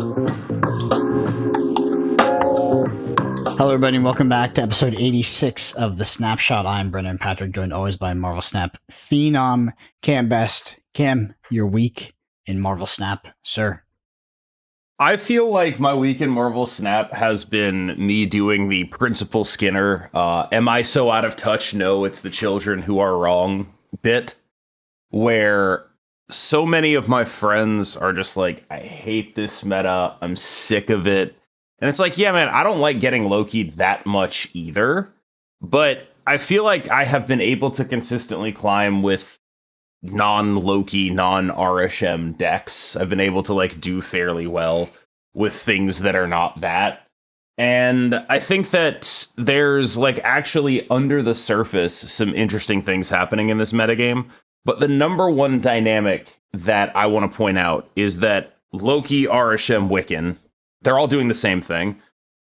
Hello, everybody, and welcome back to episode 86 of the Snapshot. I'm Brendan Patrick, joined always by Marvel Snap phenom Cam Best. Cam, your week in Marvel Snap, sir. I feel like my week in Marvel Snap has been me doing the Principal Skinner, am I so out of touch? No, it's the children who are wrong bit, where so many of my friends are just like, I hate this meta, I'm sick of it. And it's like, yeah, man, I don't like getting Loki that much either, but I feel like I have been able to consistently climb with non-Loki, non-RSM decks. I've been able to like do fairly well with things that are not that. And I think that there's like actually under the surface some interesting things happening in this metagame. But the number one dynamic that I want to point out is that Loki, RSM, Wiccan, they're all doing the same thing.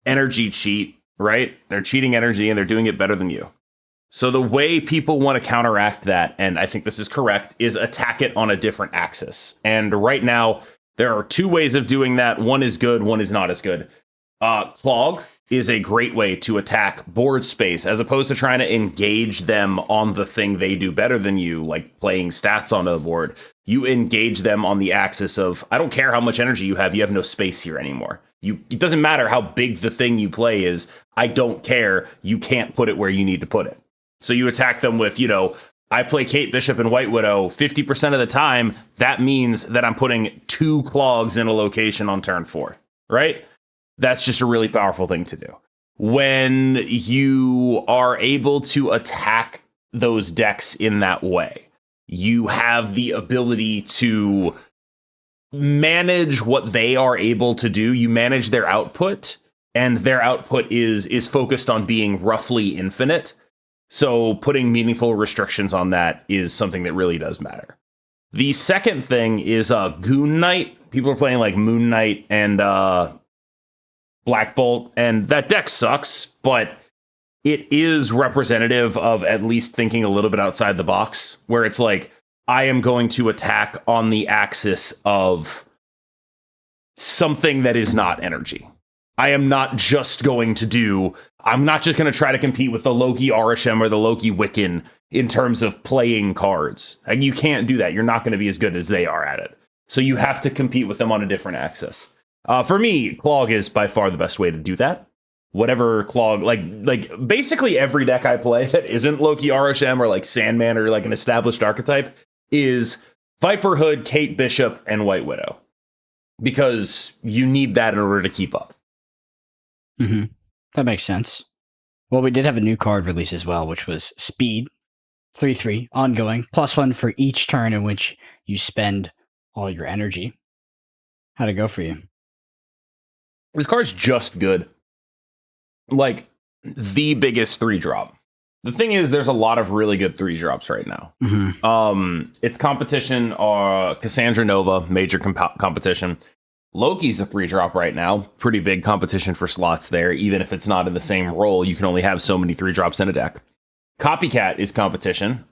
Energy cheat, right? They're cheating energy and they're doing it better than you. So the way people want to counteract that, and I think this is correct, is attack it on a different axis. And right now, there are two ways of doing that. One is good, one is not as good. Clog is a great way to attack board space, as opposed to trying to engage them on the thing they do better than you, like playing stats on the board. You engage them on the axis of, I don't care how much energy you have no space here anymore. It doesn't matter how big the thing you play is, I don't care, you can't put it where you need to put it. So you attack them with, I play Kate Bishop and White Widow 50% of the time. That means that I'm putting 2 clogs in a location on turn 4, right? That's just a really powerful thing to do. When you are able to attack those decks in that way, you have the ability to manage what they are able to do. You manage their output, and their output is focused on being roughly infinite. So putting meaningful restrictions on that is something that really does matter. The second thing is Goon Knight. People are playing like Moon Knight and Black Bolt, and that deck sucks, but it is representative of at least thinking a little bit outside the box, where it's like, I am going to attack on the axis of something that is not energy. I'm not just going to try to compete with the Loki RSM or the Loki Wiccan in terms of playing cards. And you can't do that. You're not going to be as good as they are at it. So you have to compete with them on a different axis. For me, Clog is by far the best way to do that. Whatever Clog, like basically every deck I play that isn't Loki RSM or like Sandman or like an established archetype is Viper Hood, Kate Bishop, and White Widow. Because you need that in order to keep up. Mm-hmm. That makes sense. Well, we did have a new card release as well, which was Speed, 3/3, ongoing, +1 for each turn in which you spend all your energy. How'd it go for you? This card's just good. Like, the biggest 3-drop. The thing is, there's a lot of really good 3-drops right now. Mm-hmm. It's competition, Cassandra Nova, major competition. Loki's a 3-drop right now. Pretty big competition for slots there. Even if it's not in the same role, you can only have so many 3-drops in a deck. Copycat is competition.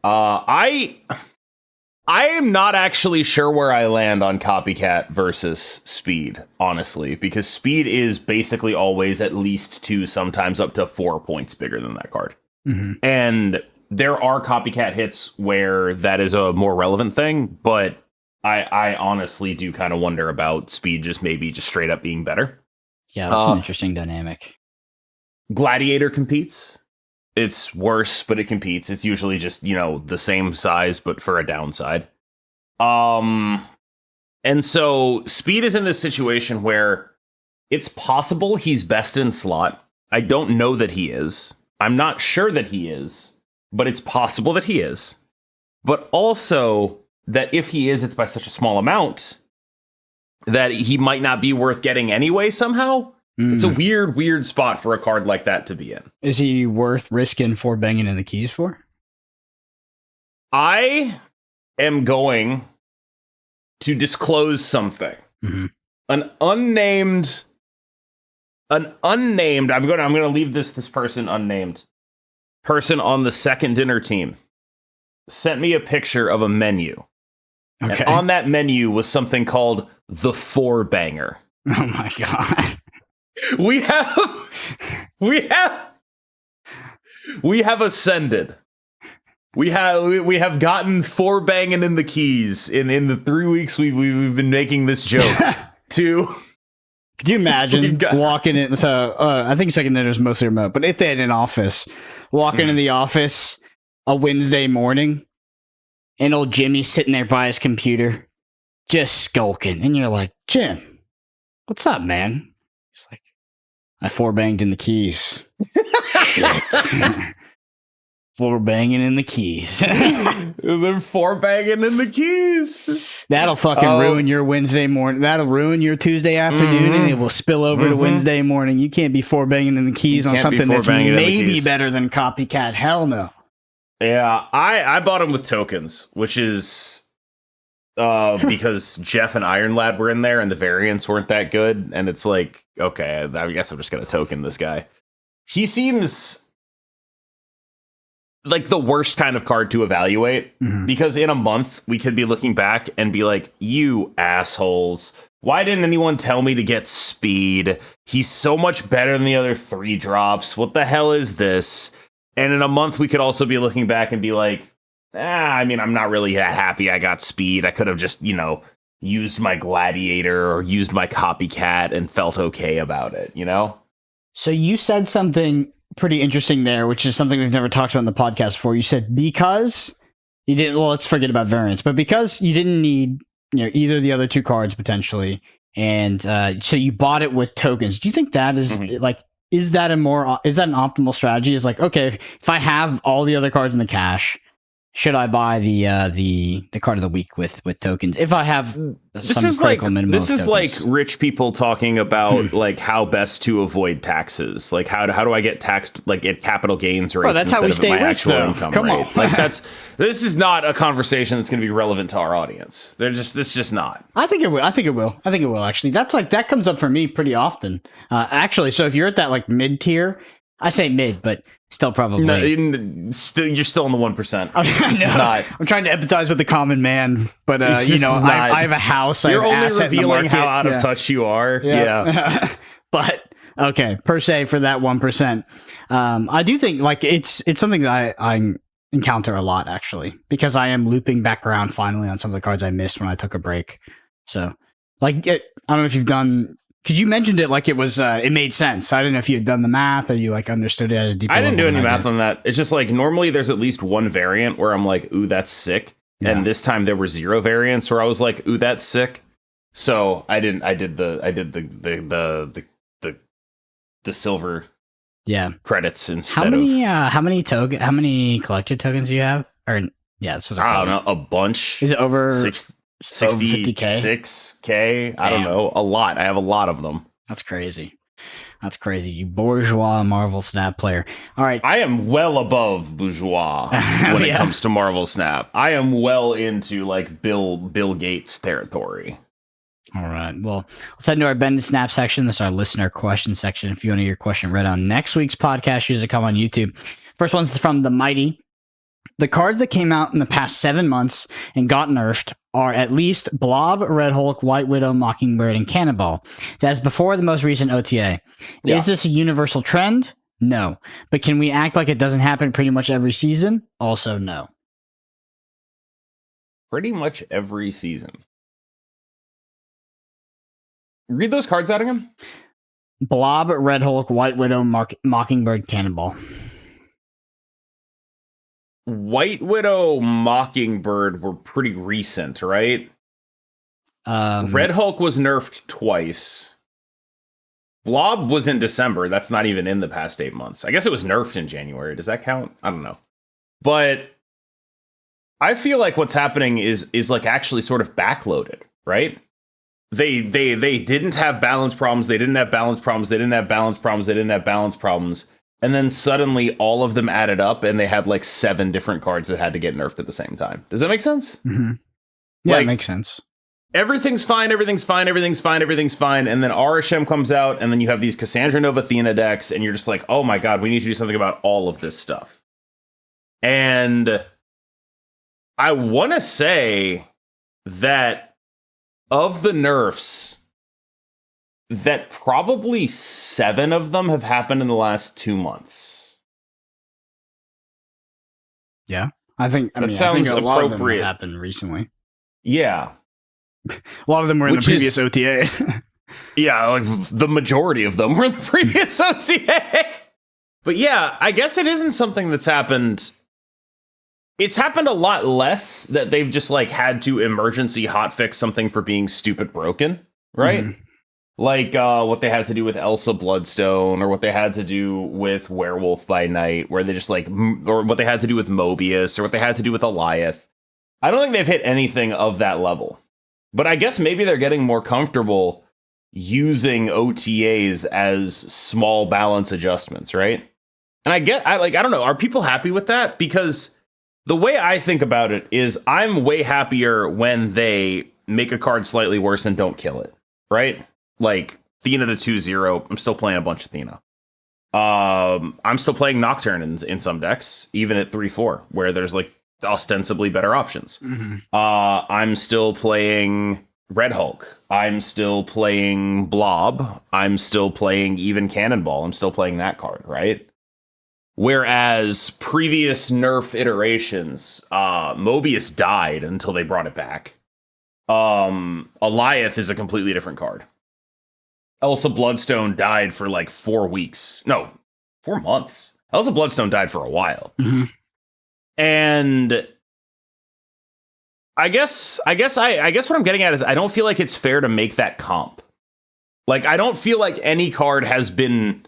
I am not actually sure where I land on Copycat versus Speed, honestly, because Speed is basically always at least 2, sometimes up to 4 points bigger than that card. Mm-hmm. And there are Copycat hits where that is a more relevant thing, but I honestly do kind of wonder about Speed just straight up being better. Yeah, that's an interesting dynamic. Gladiator competes. It's worse, but it competes. It's usually just, the same size, but for a downside. And so Speed is in this situation where it's possible he's best in slot. I don't know that he is. I'm not sure that he is, but it's possible that he is. But also that if he is, it's by such a small amount that he might not be worth getting anyway somehow. It's a weird spot for a card like that to be in. Is he worth risking 4 banging in the keys for? I am going to disclose something. Mm-hmm. An unnamed, I'm going to leave this person unnamed. Person on the second dinner team sent me a picture of a menu. Okay. And on that menu was something called the 4-banger. Oh my god. We have ascended. We have gotten 4 banging in the keys in the 3 weeks we've been making this joke. To Could you imagine walking in? So I think second dinner is mostly remote, but if they had an office, walking in the office a Wednesday morning, and old Jimmy sitting there by his computer, just skulking, and you're like, Jim, what's up, man? He's like, I 4-banged in the keys. Shit. 4-banging in the keys. They're 4-banging in the keys. That'll fucking ruin your Wednesday morning. That'll ruin your Tuesday afternoon, and it will spill over to Wednesday morning. You can't be 4-banging in the keys on something that's maybe better than Copycat. Hell no. Yeah, I bought them with tokens, which is because Jeff and Iron Lad were in there, and the variants weren't that good. And it's like, okay, I guess I'm just gonna token this guy. He seems like the worst kind of card to evaluate, because in a month we could be looking back and be like, you assholes, why didn't anyone tell me to get speed? He's so much better than the other 3 drops. What the hell is this? And in a month we could also be looking back and be like, I mean, I'm not really that happy I got speed. I could have just, used my gladiator or used my copycat and felt okay about it, So you said something pretty interesting there, which is something we've never talked about in the podcast before. You said because you didn't, well, let's forget about variants, but because you didn't need, either of the other 2 cards potentially, and so you bought it with tokens. Do you think that is is that an optimal strategy? Is like, okay, if I have all the other cards in the cache, should I buy the card of the week with tokens? If I have this is like rich people talking about like how best to avoid taxes. Like how do I get taxed like at capital gains rate? Oh, that's how we stay rich, though. Come on, like this is not a conversation that's going to be relevant to our audience. It's just not. I think it will. I think it will actually. That comes up for me pretty often. Actually, so if you're at that like mid tier, I say mid, but still probably. No, you're still in the 1%. I'm trying to empathize with the common man, but I have a house. You're I have only revealing how out of touch you are. Yeah. But okay, per se for that 1%, I do think like it's something that I encounter a lot actually, because I am looping back around finally on some of the cards I missed when I took a break. So like I don't know if you've done. Because you mentioned it like it was, it made sense. I don't know if you had done the math or you like understood it at a deeper level. I didn't do any math on that. It's just like normally there's at least one variant where I'm like, ooh, that's sick. Yeah. And this time there were 0 variants where I was like, ooh, that's sick. So I did the silver credits instead how many collected tokens do you have? Or that's what I don't know, a bunch. Is it over 50K? 6K? I don't know. A lot. I have a lot of them. That's crazy. You bourgeois Marvel Snap player. All right. I am well above bourgeois when it comes to Marvel Snap. I am well into like Bill Gates territory. All right. Well, let's head into our Bend and Snap section. This is our listener question section. If you want to hear your question read on next week's podcast, usually come on YouTube. First one's from the Mighty. The cards that came out in the past 7 months and got nerfed are at least Blob, Red Hulk, White Widow, Mockingbird, and Cannonball. That's before the most recent OTA. Yeah. Is this a universal trend? No. But can we act like it doesn't happen pretty much every season? Also, no. Pretty much every season. Read those cards out again. Blob, Red Hulk, White Widow, Mockingbird, Cannonball. White Widow, Mockingbird were pretty recent, right? Red Hulk was nerfed twice. Blob was in December. That's not even in the past 8 months. I guess it was nerfed in January. Does that count? I don't know. But I feel like what's happening is like actually sort of backloaded, right? They didn't have balance problems. They didn't have balance problems. They didn't have balance problems. They didn't have balance problems. And then suddenly all of them added up and they had like 7 different cards that had to get nerfed at the same time. Does that make sense? Mm-hmm. Yeah, it makes sense. Everything's fine. And then RSM comes out and then you have these Cassandra Nova Athena decks and you're just like, oh my God, we need to do something about all of this stuff. And I want to say that of the nerfs, that probably 7 of them have happened in the last 2 months. Yeah. I think a lot of them have happened recently. Yeah. A lot of them were in the previous OTA. Yeah, like the majority of them were in the previous OTA. But yeah, I guess it isn't something that's happened. It's happened a lot less that they've just like had to emergency hotfix something for being stupid broken, right? Mm-hmm. Like what they had to do with Elsa Bloodstone, or what they had to do with Werewolf by Night, where they just like, or what they had to do with Mobius, or what they had to do with Eliath. I don't think they've hit anything of that level. But I guess maybe they're getting more comfortable using OTAs as small balance adjustments, right? And I don't know, are people happy with that? Because the way I think about it is I'm way happier when they make a card slightly worse and don't kill it, right? Like Thena to 2-0, I'm still playing a bunch of Thena. I'm still playing Nocturne in some decks, even at 3-4, where there's like ostensibly better options. Mm-hmm. I'm still playing Red Hulk. I'm still playing Blob. I'm still playing even Cannonball. I'm still playing that card, right? Whereas previous nerf iterations, Mobius died until they brought it back. Eliath is a completely different card. Elsa Bloodstone died for like 4 weeks. No, 4 months. Elsa Bloodstone died for a while. Mm-hmm. And I guess what I'm getting at is I don't feel like it's fair to make that comp. Like, I don't feel like any card has been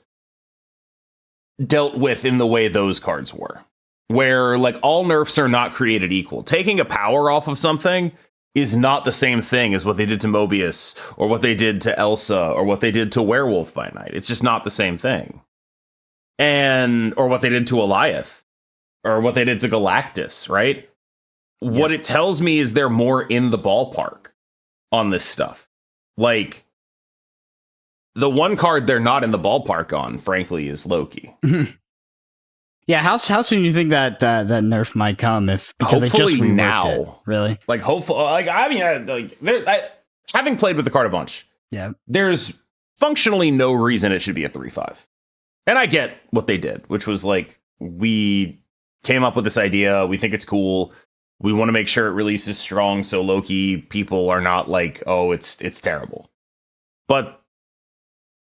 dealt with in the way those cards were, where like all nerfs are not created equal. Taking a power off of something is not the same thing as what they did to Mobius, or what they did to Elsa, or what they did to Werewolf by Night. It's just not the same thing. Or what they did to Eliath, or what they did to Galactus, right? Yep. What it tells me is they're more in the ballpark on this stuff. Like, the one card they're not in the ballpark on, frankly, is Loki. Yeah, how soon do you think that nerf might come? Because hopefully they just now, it, really. Like, hopefully, like I mean, having played with the card a bunch, yeah, there's functionally no reason it should be a 3/5, and I get what they did, which was like, we came up with this idea, we think it's cool, we want to make sure it releases strong, so Loki people are not like, oh, it's terrible, but.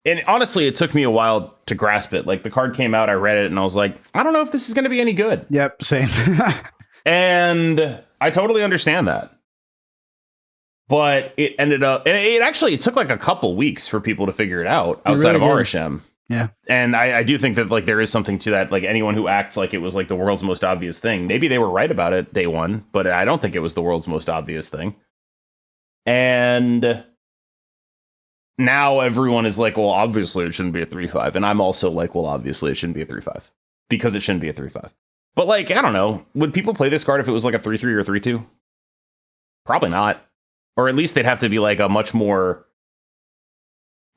And honestly, it took me a while to grasp it. Like, the card came out, I read it, and I was like, I don't know if this is going to be any good. Yep, same. And I totally understand that. But it ended up, and it took like a couple weeks for people to figure it out outside of RSM. Yeah. And I do think that like there is something to that. Like, anyone who acts like it was like the world's most obvious thing, maybe they were right about it day one, but I don't think it was the world's most obvious thing. And now everyone is like, well, obviously it shouldn't be a 3/5. And I'm also like, well, obviously it shouldn't be a 3/5 because it shouldn't be a 3/5. But like, I don't know. Would people play this card if it was like a 3/3 or 3/2? Probably not. Or at least they'd have to be like a much more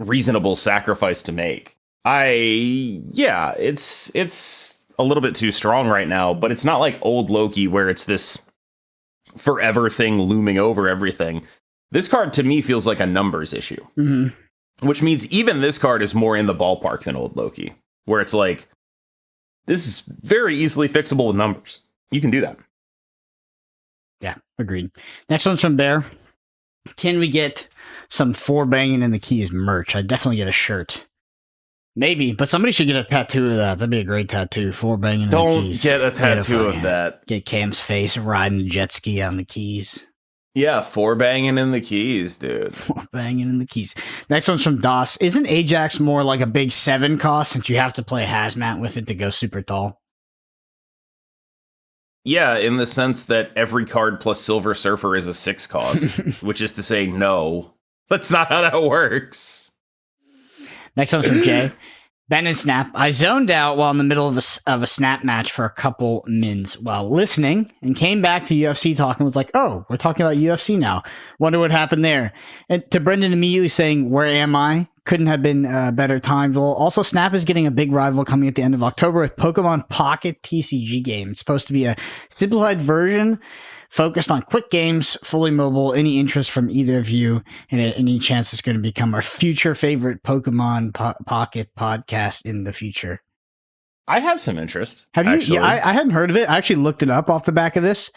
reasonable sacrifice to make. It's a little bit too strong right now, but it's not like old Loki where it's this forever thing looming over everything. This card, to me, feels like a numbers issue. Mm-hmm. Which means even this card is more in the ballpark than old Loki, where it's like, this is very easily fixable with numbers. You can do that. Yeah, agreed. Next one's from Bear. Can we get some 4 banging in the keys merch? I'd definitely get a shirt. Maybe, but somebody should get a tattoo of that. That'd be a great tattoo. 4 banging in the keys. Don't get a tattoo of that. Get Cam's face riding a jet ski on the keys. Yeah, 4 banging in the keys, dude. 4 banging in the keys. Next one's from DOS. Isn't Ajax more like a big 7 cost since you have to play hazmat with it to go super tall? Yeah, in the sense that every card plus Silver Surfer is a 6 cost, which is to say, no. That's not how that works. Next one's from Jay. Ben and Snap. I zoned out while in the middle of a Snap match for a couple mins while listening and came back to UFC talk and was like, oh, we're talking about UFC now. Wonder what happened there. And to Brendan immediately saying, where am I? Couldn't have been better timed. Well, also Snap is getting a big rival coming at the end of October with Pokemon Pocket TCG game. It's supposed to be a simplified version focused on quick games, fully mobile. Any interest from either of you, and any chance it's going to become our future favorite Pokemon Pocket podcast in the future? I have some interest. Have you? Actually. Yeah, I hadn't heard of it. I actually looked it up off the back of this.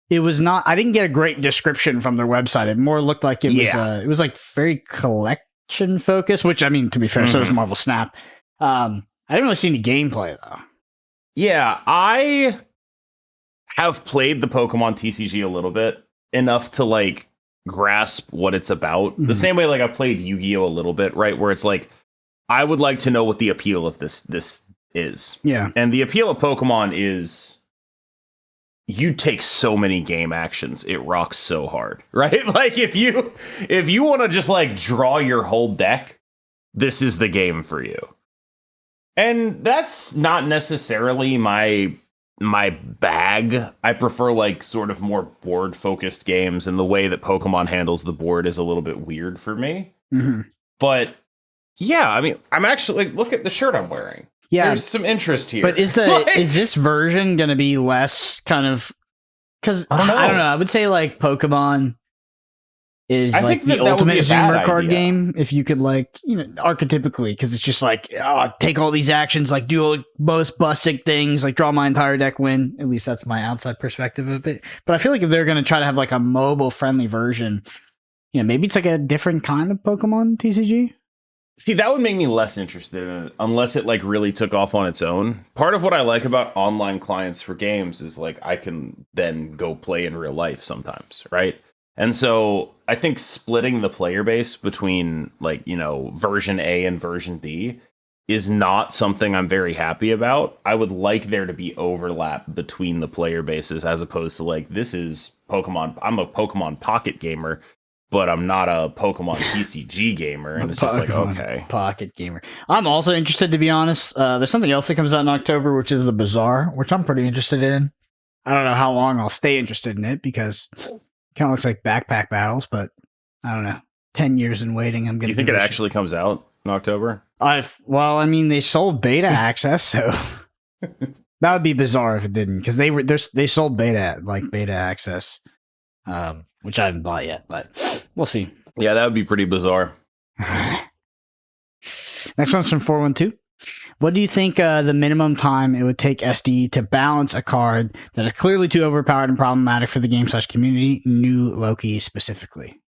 It was not. I didn't get a great description from their website. It more looked like it was. It was like very collection focused. Which, I mean, to be fair, so was Marvel Snap. I didn't really see any gameplay though. Yeah, I have played the Pokemon TCG a little bit, enough to like grasp what it's about. The same way like I've played Yu-Gi-Oh a little bit, right? Where it's like I would like to know what the appeal of this is. Yeah. And the appeal of Pokemon is you take so many game actions, it rocks so hard, right? Like if you want to just like draw your whole deck, this is the game for you. And that's not necessarily my bag. I prefer like sort of more board focused games, and the way that Pokemon handles the board is a little bit weird for me. But yeah, I mean, I'm actually like, look at the shirt I'm wearing. Yeah, there's some interest here. But is this version going to be less kind of? Because I don't know. I would say like Pokemon is like the ultimate Zoomer card game. If you could like, archetypically, because it's just like, take all these actions, like do all the most busting things, like draw my entire deck, win. At least that's my outside perspective of it. But I feel like if they're going to try to have like a mobile friendly version, maybe it's like a different kind of Pokemon TCG. See, that would make me less interested in it unless it like really took off on its own. Part of what I like about online clients for games is like I can then go play in real life sometimes, right? And so I think splitting the player base between like, version A and version B is not something I'm very happy about. I would like there to be overlap between the player bases as opposed to like, this is Pokemon. I'm a Pokemon Pocket gamer, but I'm not a Pokemon TCG gamer. And it's just like, okay. Pocket gamer. I'm also interested, to be honest. There's something else that comes out in October, which is the Bazaar, which I'm pretty interested in. I don't know how long I'll stay interested in it because it kind of looks like backpack battles, but I don't know. 10 years in waiting. I'm gonna. Do you think it actually comes out in October? Well, I mean, they sold beta access, so that would be bizarre if it didn't, because they sold beta access. Which I haven't bought yet, but we'll see. Yeah, that would be pretty bizarre. Next one's from 412. What do you think the minimum time it would take SD to balance a card that is clearly too overpowered and problematic for the game/community, new Loki specifically?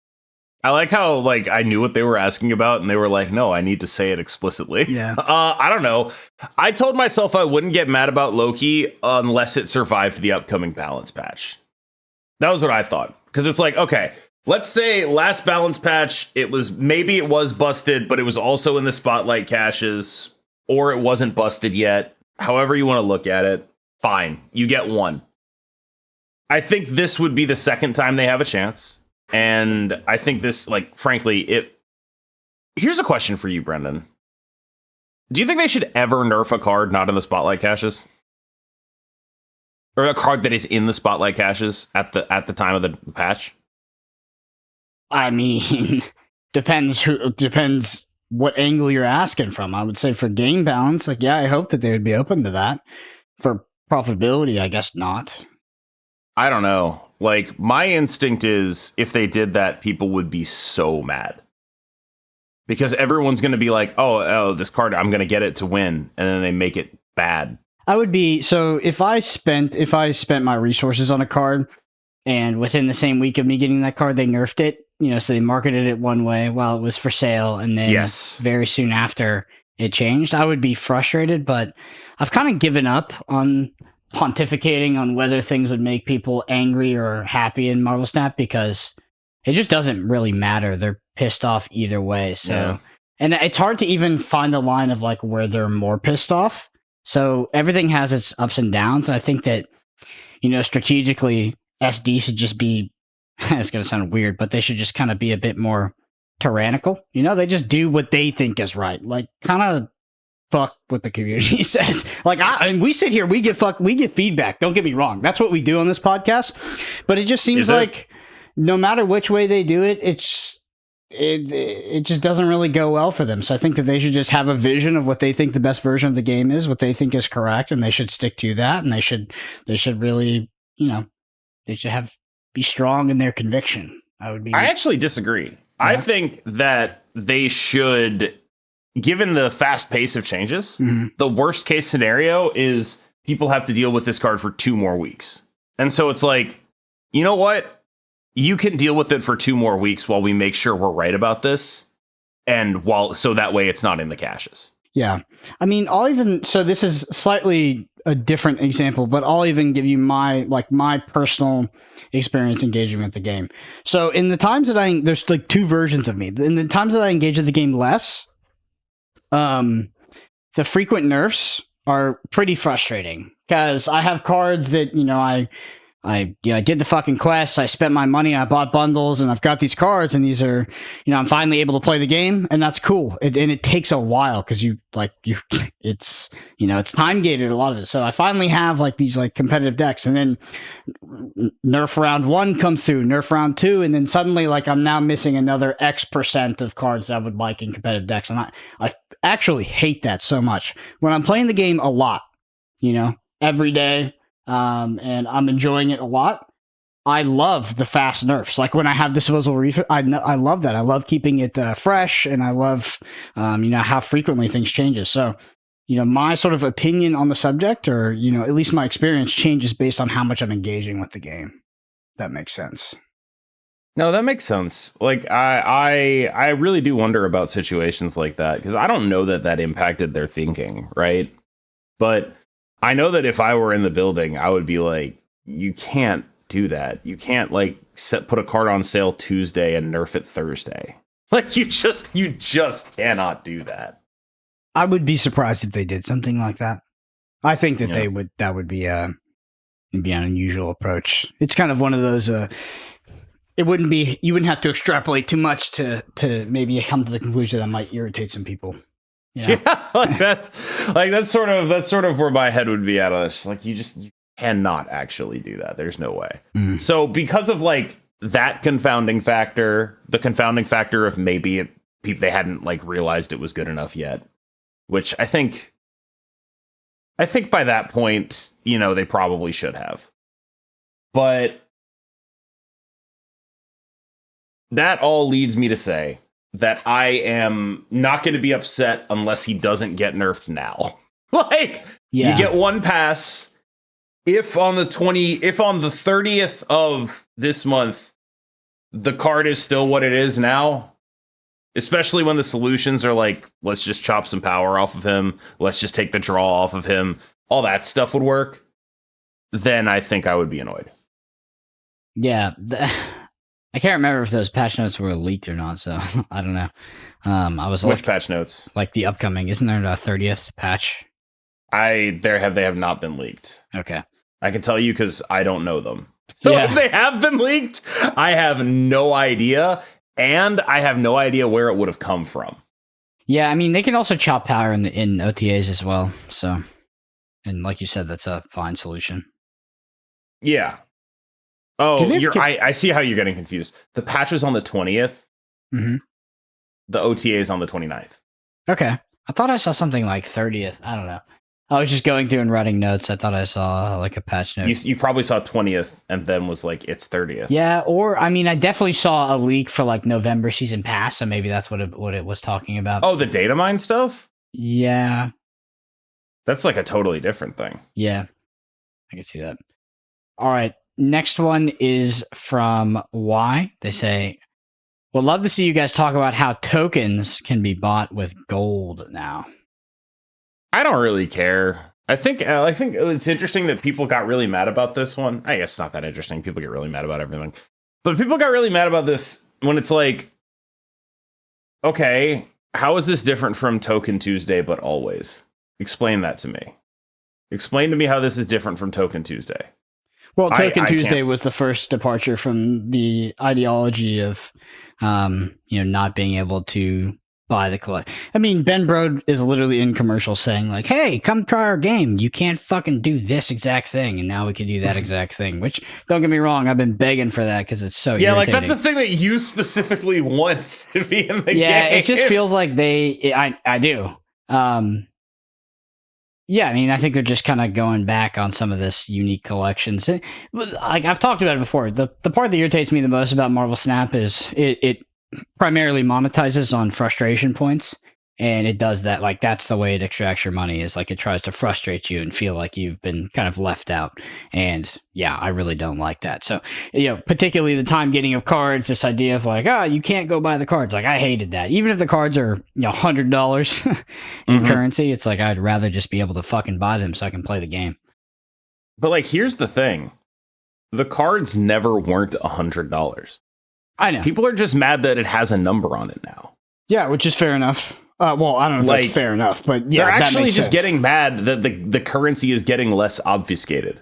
I like how like I knew what they were asking about, and they were like, no, I need to say it explicitly. Yeah. I don't know. I told myself I wouldn't get mad about Loki unless it survived the upcoming balance patch. That was what I thought. Because it's like, okay, let's say last balance patch, it was busted, but it was also in the spotlight caches, or it wasn't busted yet. However you want to look at it, fine. You get one. I think this would be the second time they have a chance. And I think this, like, frankly, here's a question for you, Brendan. Do you think they should ever nerf a card not in the spotlight caches? Or a card that is in the spotlight caches at the time of the patch? I mean, depends what angle you're asking from. I would say for game balance, like, yeah, I hope that they would be open to that. For profitability, I guess not. I don't know. Like, my instinct is if they did that, people would be so mad. Because everyone's going to be like, oh, this card, I'm going to get it to win. And then they make it bad. I would be, so if I spent my resources on a card and within the same week of me getting that card, they nerfed it, so they marketed it one way while it was for sale. And then very soon after it changed, I would be frustrated, but I've kind of given up on pontificating on whether things would make people angry or happy in Marvel Snap because it just doesn't really matter. They're pissed off either way. So, and it's hard to even find a line of like where they're more pissed off. So everything has its ups and downs. And I think that, strategically, SD should just be, it's going to sound weird, but they should just kind of be a bit more tyrannical. They just do what they think is right. Like, kind of fuck what the community says. Like, and we sit here, we get feedback. Don't get me wrong. That's what we do on this podcast. But it just seems like no matter which way they do it, it just doesn't really go well for them. So I think that they should just have a vision of what they think the best version of the game is, what they think is correct, and they should stick to that. And they should really, they should have be strong in their conviction. I actually disagree. Yeah. I think that they should, given the fast pace of changes, the worst case scenario is people have to deal with this card for 2 more weeks. And so it's like, you know what? You can deal with it for 2 more weeks while we make sure we're right about this. And so that way it's not in the caches. Yeah. I mean, so this is slightly a different example, but I'll even give you my personal experience engaging with the game. So in the times that there's like 2 versions of me. In the times that I engage with the game less, the frequent nerfs are pretty frustrating because I have cards that, I did the fucking quests. I spent my money. I bought bundles, and I've got these cards, and these are, I'm finally able to play the game, and that's cool. And it takes a while because it's time gated, a lot of it. So I finally have like these like competitive decks, and then nerf round 1 comes through, nerf round 2, and then suddenly like I'm now missing another X% of cards that I would like in competitive decks, and I actually hate that so much when I'm playing the game a lot, every day. And I'm enjoying it a lot. I love the fast nerfs. Like when I have disposable refill, I love that. I love keeping it fresh, and I love, how frequently things changes. So, my sort of opinion on the subject, or at least my experience, changes based on how much I'm engaging with the game. That makes sense. No, that makes sense. Like I really do wonder about situations like that because I don't know that impacted their thinking, right? But I know that if I were in the building, I would be like, you can't do that. You can't like put a card on sale Tuesday and nerf it Thursday. Like you just cannot do that. I would be surprised if they did something like that. I think that that would be an unusual approach. It's kind of one of those, you wouldn't have to extrapolate too much to maybe come to the conclusion that might irritate some people. Yeah, that's sort of where my head would be at. It's like you cannot actually do that. There's no way. So because of like that confounding factor, the confounding factor of maybe they hadn't like realized it was good enough yet, which I think by that point, they probably should have. But that all leads me to say that I am not going to be upset unless he doesn't get nerfed now. You get 1 pass. If on the 30th of this month, the card is still what it is now, especially when the solutions are like, let's just chop some power off of him. Let's just take the draw off of him. All that stuff would work. Then I think I would be annoyed. Yeah. I can't remember if those patch notes were leaked or not, so I don't know. Which patch notes? Like the upcoming, isn't there a 30th patch? They have not been leaked. Okay. I can tell you because I don't know them. So if they have been leaked, I have no idea, and I have no idea where it would have come from. Yeah, I mean, they can also chop power in OTAs as well, so, and like you said, that's a fine solution. Yeah. Oh, I see how you're getting confused. The patch was on the 20th. Mm-hmm. The OTA is on the 29th. Okay. I thought I saw something like 30th. I don't know. I was just going through and writing notes. I thought I saw like a patch note. You probably saw 20th and then was like, it's 30th. Yeah, or I mean, I definitely saw a leak for like November season pass, so maybe that's what it was talking about. Oh, the data mine stuff? Yeah. That's like a totally different thing. Yeah. I can see that. All right. Next one is from Y. They say, "Would love to see you guys talk about how tokens can be bought with gold now." I don't really care. I think it's interesting that people got really mad about this one. I guess it's not that interesting. People get really mad about everything. But people got really mad about this when it's like, okay, how is this different from Token Tuesday but always? Explain that to me. Explain to me how this is different from Token Tuesday. Well, Token Tuesday was the first departure from the ideology of, not being able to buy the collect. I mean, Ben Brode is literally in commercials saying like, "Hey, come try our game. You can't fucking do this exact thing, and now we can do that exact thing." Which, don't get me wrong, I've been begging for that because it's so irritating. Like that's the thing that you specifically want to be in the game. Yeah, it just feels like I do. Yeah, I mean, I think they're just kind of going back on some of this unique collections. Like I've talked about it before, the part that irritates me the most about Marvel Snap is it primarily monetizes on frustration points, and it does that. Like that's the way it extracts your money, is like it tries to frustrate you and feel like you've been kind of left out. And yeah, I really don't like that. So, particularly the time getting of cards, this idea of like, you can't go buy the cards. Like I hated that. Even if the cards are $100 in currency, it's like I'd rather just be able to fucking buy them so I can play the game. But like, here's the thing: the cards never weren't $100. I know. People are just mad that it has a number on it now. Yeah, which is fair enough. Well, I don't know if that's fair enough, but yeah, they're actually just sense. getting mad that the currency is getting less obfuscated.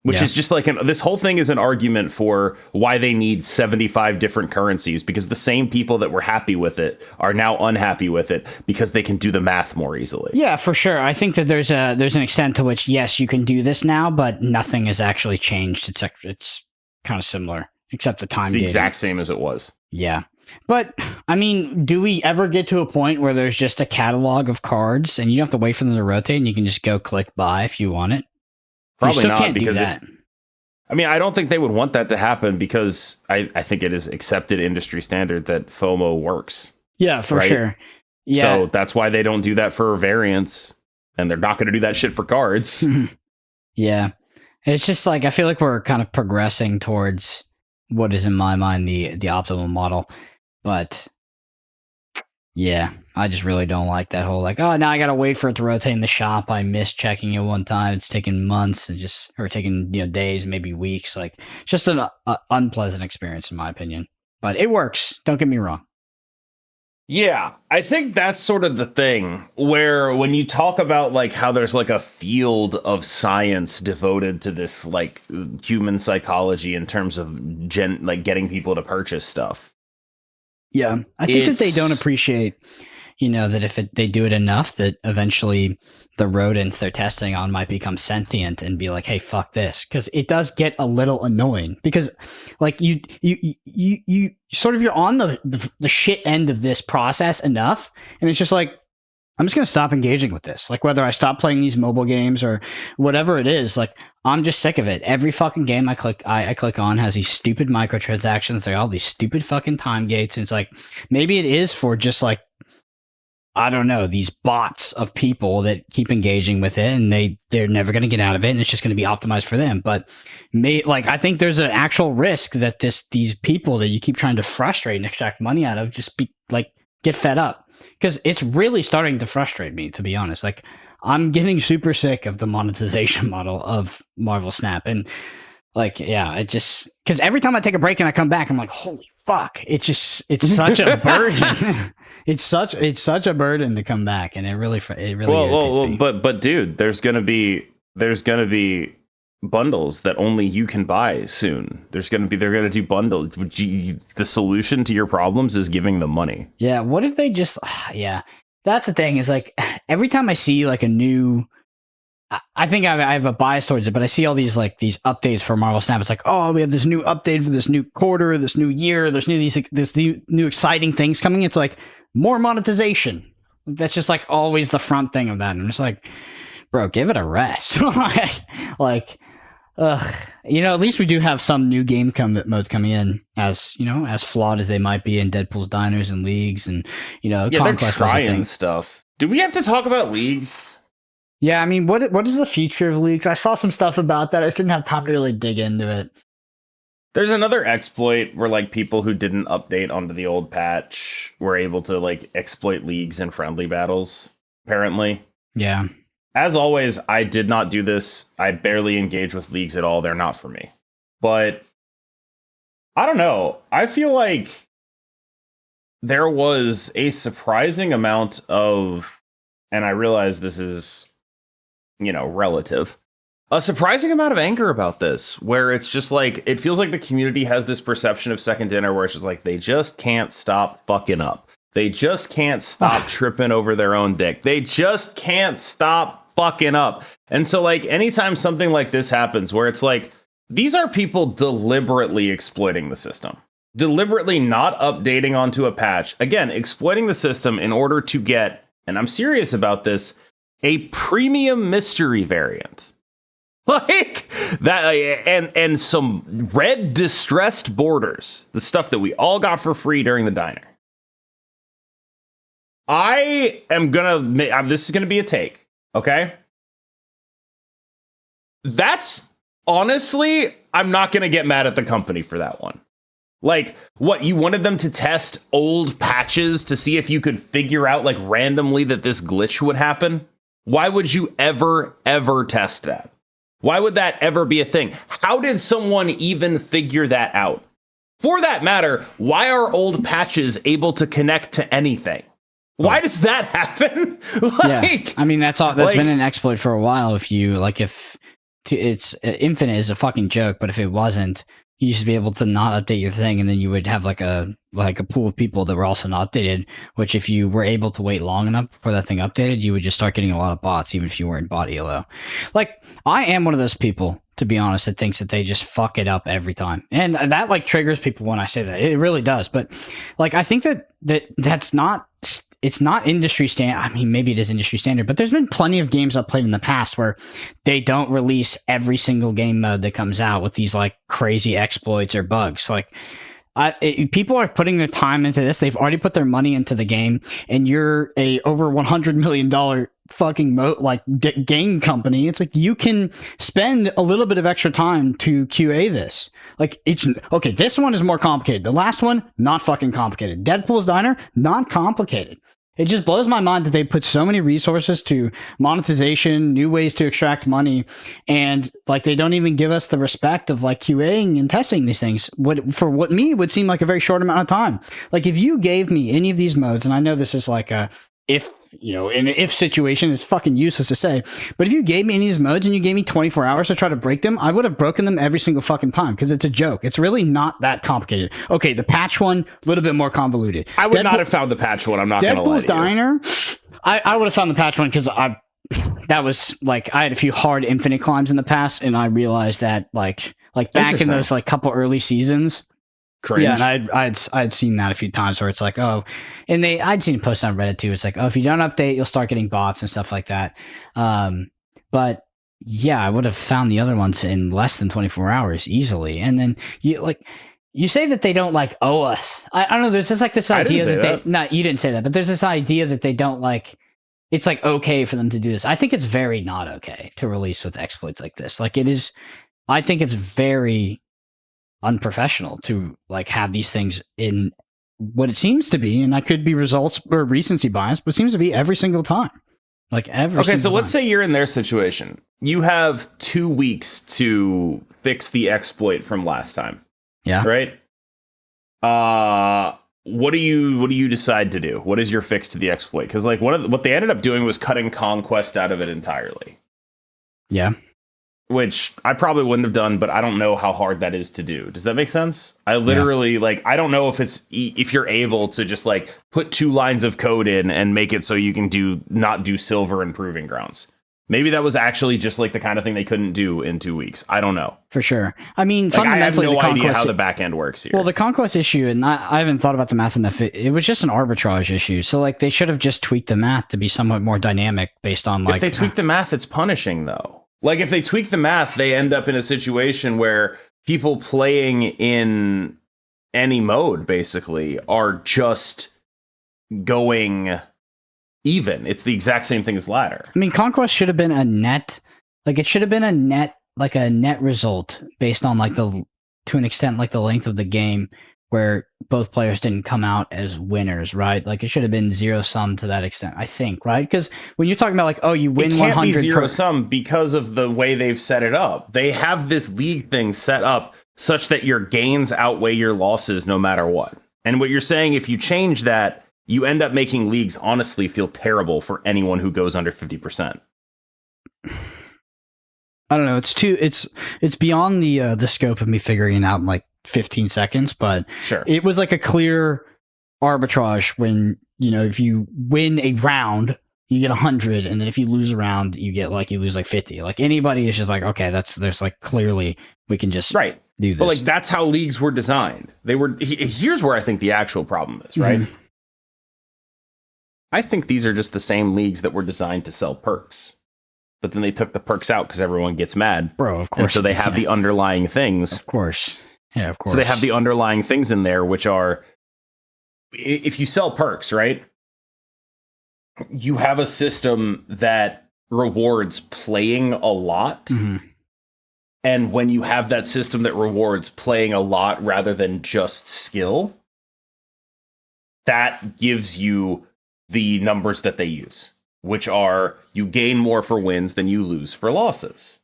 Which is just like this whole thing is an argument for why they need 75 different currencies, because the same people that were happy with it are now unhappy with it because they can do the math more easily. Yeah, for sure. I think that there's an extent to which, yes, you can do this now, but nothing has actually changed. It's kind of similar, except the time. It's the exact same as it was. Yeah. But, I mean, do we ever get to a point where there's just a catalog of cards and you don't have to wait for them to rotate and you can just go click buy if you want it? Probably not, because I don't think they would want that to happen, because I think it is accepted industry standard that FOMO works. Yeah, for sure. Yeah. So that's why they don't do that for variants, and they're not going to do that shit for cards. Yeah. It's just like, I feel like we're kind of progressing towards what is in my mind the optimal model. But yeah, I just really don't like that whole like, now I gotta wait for it to rotate in the shop. I missed checking it one time. It's taken months or taking days, maybe weeks. Like just an unpleasant experience in my opinion. But it works. Don't get me wrong. Yeah, I think that's sort of the thing where when you talk about like how there's like a field of science devoted to this like human psychology in terms of getting people to purchase stuff. Yeah, I think that they don't appreciate, that if they do it enough, that eventually the rodents they're testing on might become sentient and be like, "Hey, fuck this," because it does get a little annoying. Because, like you sort of you're on the shit end of this process enough, and it's just like, I'm just gonna stop engaging with this. Like whether I stop playing these mobile games or whatever it is, like I'm just sick of it. Every fucking game I click on has these stupid microtransactions. They're all these stupid fucking time gates. And it's like, maybe it is for just like, I don't know, these bots of people that keep engaging with it, and they're never going to get out of it, and it's just going to be optimized for them. But I think there's an actual risk that these people that you keep trying to frustrate and extract money out of just get fed up, because it's really starting to frustrate me, to be honest. Like I'm getting super sick of the monetization model of Marvel Snap, and like it just, because every time I take a break and I come back, I'm like, holy fuck, it's such a burden. It's such a burden to come back, and it really irritates me. But dude, there's gonna be bundles that only you can buy soon. They're gonna do bundles. The solution to your problems is giving them money. Yeah. What if they just? Yeah, that's the thing. Is like every time I see like a new. I think I have a bias towards it, but I see all these updates for Marvel Snap. It's like, oh, we have this new update for this new quarter, this new year. There's this new exciting things coming. It's like more monetization. That's just like always the front thing of that. And I'm just like, bro, give it a rest. At least we do have some new game modes coming in, as flawed as they might be in Deadpool's diners and leagues, and they're trying stuff. Do we have to talk about leagues? Yeah, I mean, what is the future of leagues? I saw some stuff about that. I just didn't have time to really dig into it. There's another exploit where like people who didn't update onto the old patch were able to like exploit leagues in friendly battles, apparently. Yeah. As always, I did not do this. I barely engage with leagues at all. They're not for me. But I don't know. I feel like there was a surprising amount of, and I realize this is, relative, a surprising amount of anger about this, where it's just like, it feels like the community has this perception of Second Dinner where it's just like, they just can't stop fucking up. They just can't stop tripping over their own dick. They just can't stop fucking up. And so like anytime something like this happens where it's like, these are people deliberately exploiting the system, deliberately not updating onto a patch, again, exploiting the system in order to get, and I'm serious about this, a premium mystery variant. Like that, and some red distressed borders, the stuff that we all got for free during the diner. I am this is gonna be a take, okay? That's honestly, I'm not gonna get mad at the company for that one. Like, what, you wanted them to test old patches to see if you could figure out, like, randomly that this glitch would happen? Why would you ever test that? Why would that ever be a thing? How did someone even figure that out? For that matter, why are old patches able to connect to anything? Why does that happen? Yeah, I mean, that's been an exploit for a while. If you it's Infinite is a fucking joke, but if it wasn't, you used to be able to not update your thing, and then you would have like a pool of people that were also not updated, which if you were able to wait long enough before that thing updated, you would just start getting a lot of bots, even if you weren't bot ELO. Like, I am one of those people, to be honest, that thinks that they just fuck it up every time. And that like triggers people when I say that. It really does. But like, I think that's not, it's not industry standard. I mean, maybe it is industry standard, but there's been plenty of games I've played in the past where they don't release every single game mode that comes out with these like crazy exploits or bugs. Like, people are putting their time into this. They've already put their money into the game, and you're a over $100 million fucking game company. It's like, you can spend a little bit of extra time to QA this. Like, it's okay. This one is more complicated. The last one, not fucking complicated. Deadpool's Diner, not complicated. It just blows my mind that they put so many resources to monetization, new ways to extract money, and like, they don't even give us the respect of like QAing and testing these things. For what me would seem like a very short amount of time. Like, if you gave me any of these modes, and I know this is like a in an if situation, it's fucking useless to say, but if you gave me any of these modes and you gave me 24 hours to try to break them, I would have broken them every single fucking time, because it's a joke. It's really not that complicated. Okay, the patch one, a little bit more convoluted. I would not have found the patch one, I'm not gonna lie to you. Deadpool's Diner, I would have found the patch one, because that was like, I had a few hard Infinite climbs in the past, and I realized that like back in those like couple early seasons. Cringe. Yeah, and I'd seen that a few times where it's like, oh, and I'd seen posts on Reddit too. It's like, oh, if you don't update, you'll start getting bots and stuff like that. But yeah, I would have found the other ones in less than 24 hours easily. And then you say that they don't like owe us. I don't know. There's just like this idea that you didn't say that, but there's this idea that they don't like. It's like okay for them to do this. I think it's very not okay to release with exploits like this. Like, it is. I think it's very unprofessional to like have these things in what it seems to be, and that could be results or recency bias, but it seems to be every single time. Like, every okay, so time. let's say you're in their situation. You have 2 weeks to fix the exploit from last time. Yeah. Right? What do you decide to do? What is your fix to the exploit? Because like what they ended up doing was cutting conquest out of it entirely. Yeah. Which I probably wouldn't have done, but I don't know how hard that is to do. Does that make sense? I literally I don't know if you're able to just like put 2 lines of code in and make it so you can not do silver and proving grounds. Maybe that was actually just like the kind of thing they couldn't do in 2 weeks. I don't know. For sure. I mean, like, fundamentally, I have no idea how the back end works here. Well, the conquest issue, and I haven't thought about the math enough. It was just an arbitrage issue. So like, they should have just tweaked the math to be somewhat more dynamic based on like. If they tweak the math, it's punishing though. Like, if they tweak the math, they end up in a situation where people playing in any mode basically are just going even. It's the exact same thing as ladder. I mean, conquest should have been a net, like it should have been a net result based on like to an extent, like the length of the game, where both players didn't come out as winners, right? Like, it should have been zero sum to that extent, I think, right? Because when you're talking about like, oh, you win 100, it can't be zero sum because of the way they've set it up. They have this league thing set up such that your gains outweigh your losses no matter what. And what you're saying, if you change that, you end up making leagues honestly feel terrible for anyone who goes under 50%. I don't know. It's beyond the scope of me figuring it out in like 15 seconds, but sure, it was like a clear arbitrage when, if you win a round, you get 100, and then if you lose a round, you lose like 50. Like, anybody is just like, okay, there's like, clearly we can just do this. But like, that's how leagues were designed. Here's where I think the actual problem is, right? Mm-hmm. I think these are just the same leagues that were designed to sell perks. But then they took the perks out because everyone gets mad. Bro, of course. And so they have the underlying things. Of course. Yeah, of course. So they have the underlying things in there, which are, if you sell perks, right? You have a system that rewards playing a lot. Mhm. And when you have that system that rewards playing a lot rather than just skill, that gives you the numbers that they use, which are you gain more for wins than you lose for losses.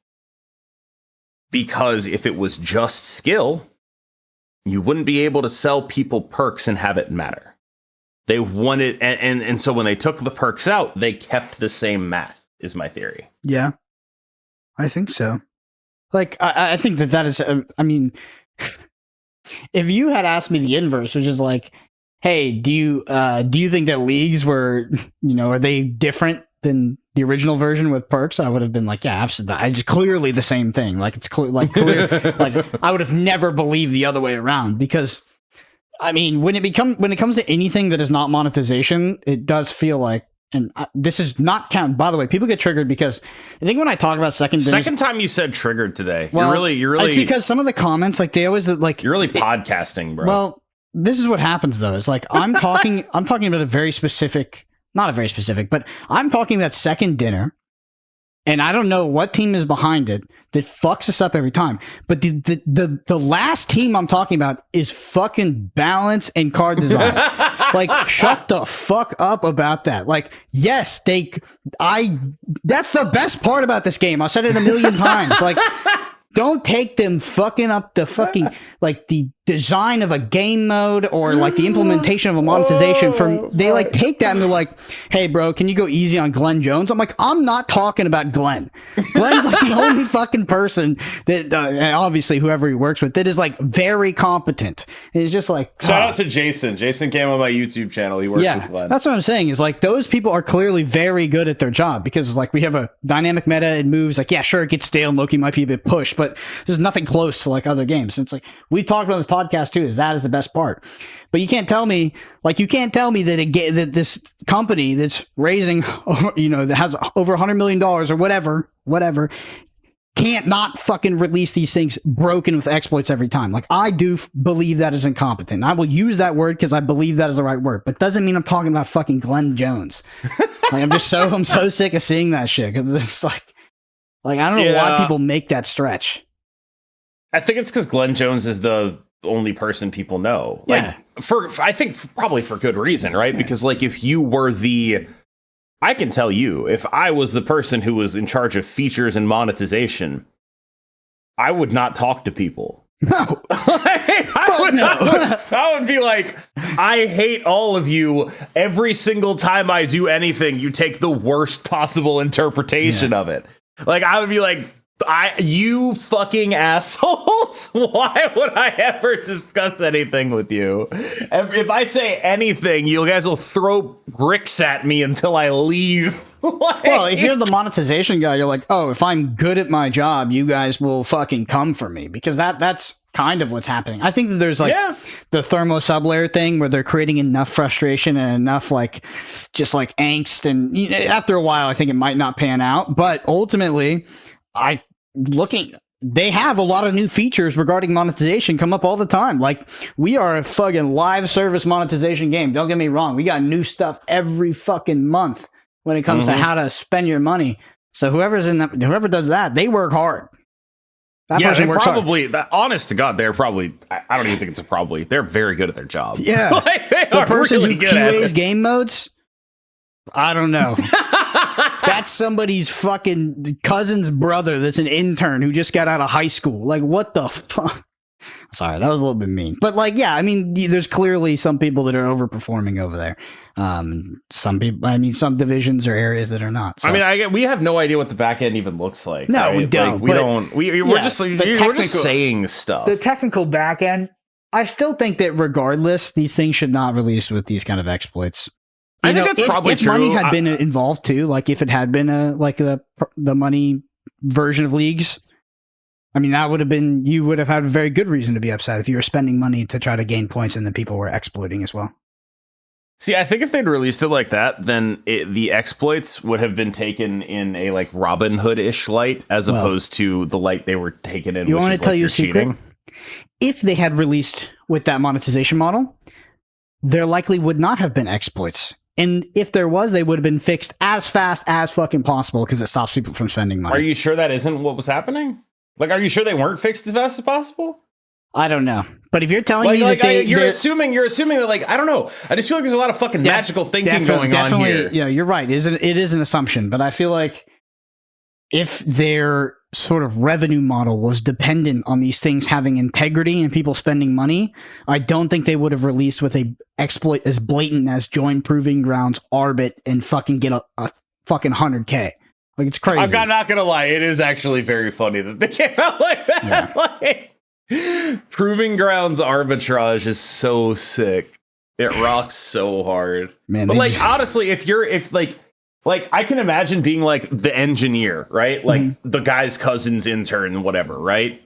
Because if it was just skill, you wouldn't be able to sell people perks and have it matter. They wanted, and so when they took the perks out, they kept the same math, is my theory. Yeah, I think so. Like, I think that is, I mean, if you had asked me the inverse, which is like, hey, do you think that leagues were, are they different than the original version with perks? I would have been like, yeah, absolutely. It's clearly the same thing. Like, it's clear. Like I would have never believed the other way around, because, I mean, when it comes to anything that is not monetization, it does feel like, and this is not count. By the way, people get triggered because I think when I talk about second time you said triggered today. Well, you're really. It's because some of the comments, like, they always like, you're really podcasting, bro. Well, this is what happens though. It's like I'm talking about a very specific, not a very specific, but I'm talking that second dinner, and I don't know what team is behind it that fucks us up every time. But the last team I'm talking about is fucking balance and card design. Like, shut the fuck up about that. Like, yes, that's the best part about this game. I've said it a million times. Like, don't take them fucking up the fucking, like, the design of a game mode or like the implementation of a monetization they like take that and they're like, hey bro, can you go easy on Glenn Jones? I'm like, I'm not talking about Glenn. Glenn's like the only fucking person that obviously whoever he works with that is like very competent. And it's just like, shout out to Jason. Jason came on my YouTube channel. He works with Glenn. That's what I'm saying, is like, those people are clearly very good at their job, because like we have a dynamic meta. It moves, like, yeah, sure, it gets stale. Loki might be a bit pushed, but there's nothing close to like other games. It's like, we talked about this podcast too, is that is the best part. But you can't tell me that that this company that's raising, that has over $100 million or whatever, can't not fucking release these things broken with exploits every time. Like, I do believe that is incompetent. I will use that word because I believe that is the right word, but doesn't mean I'm talking about fucking Glenn Jones. Like, I'm so sick of seeing that shit, because it's like I don't know why people make that stretch. I think it's because Glenn Jones is the only person people know. Like, I think probably for good reason, right? Yeah. Because like, if you were I can tell you, if I was the person who was in charge of features and monetization, I would not talk to people. No. I would be like, I hate all of you. Every single time I do anything, you take the worst possible interpretation of it. Like, I would be like, you fucking assholes. Why would I ever discuss anything with you? If I say anything, you guys will throw bricks at me until I leave. Well, if you're the monetization guy, you're like, oh, if I'm good at my job, you guys will fucking come for me, because that's kind of what's happening. I think that there's like the thermo sublayer thing where they're creating enough frustration and enough like just like angst, and after a while I think it might not pan out, but ultimately they have a lot of new features regarding monetization come up all the time. Like, we are a fucking live service monetization game. Don't get me wrong. We got new stuff every fucking month when it comes to how to spend your money. So whoever does that, they work hard. That person works hard. Honest to God, they're probably, I don't even think it's a probably, they're very good at their job. Yeah. Like, the person really who QAs game modes, I don't know. That's somebody's fucking cousin's brother that's an intern who just got out of high school. Like, what the fuck? Sorry, that was a little bit mean. But like, yeah, I mean, there's clearly some people that are overperforming over there. Some divisions or areas that are not. So. I mean, we have no idea what the back end even looks like. No, right? we don't. Like, we're just saying stuff. The technical back end, I still think that regardless, these things should not release with these kind of exploits. I think that's probably true. If money had been involved too, like if it had been the money version of leagues, I mean, you would have had a very good reason to be upset if you were spending money to try to gain points and then people were exploiting as well. See, I think if they'd released it like that, then the exploits would have been taken in a like Robin Hood-ish light, as opposed to the light they were taken in. You which want is to tell like you you're a secret? cheating. If they had released with that monetization model, there likely would not have been exploits. And if there was, they would have been fixed as fast as fucking possible because it stops people from spending money. Are you sure that isn't what was happening? Like, are you sure they weren't fixed as fast as possible? I don't know. But if you're telling Like, me that you're assuming that, like, I don't know. I just feel like there's a lot of fucking magical thinking going on here. Yeah, you're right. It is an assumption, but I feel like if their sort of revenue model was dependent on these things having integrity and people spending money, I don't think they would have released with a exploit as blatant as join Proving Grounds, Arbit, and fucking get a fucking 100K. Like, it's crazy. I'm not gonna lie, it is actually very funny that they came out like that. Yeah. Like, Proving Grounds arbitrage is so sick. It rocks so hard. Man, but like honestly, if I can imagine being like the engineer, right? Like the guy's cousin's intern, whatever, right?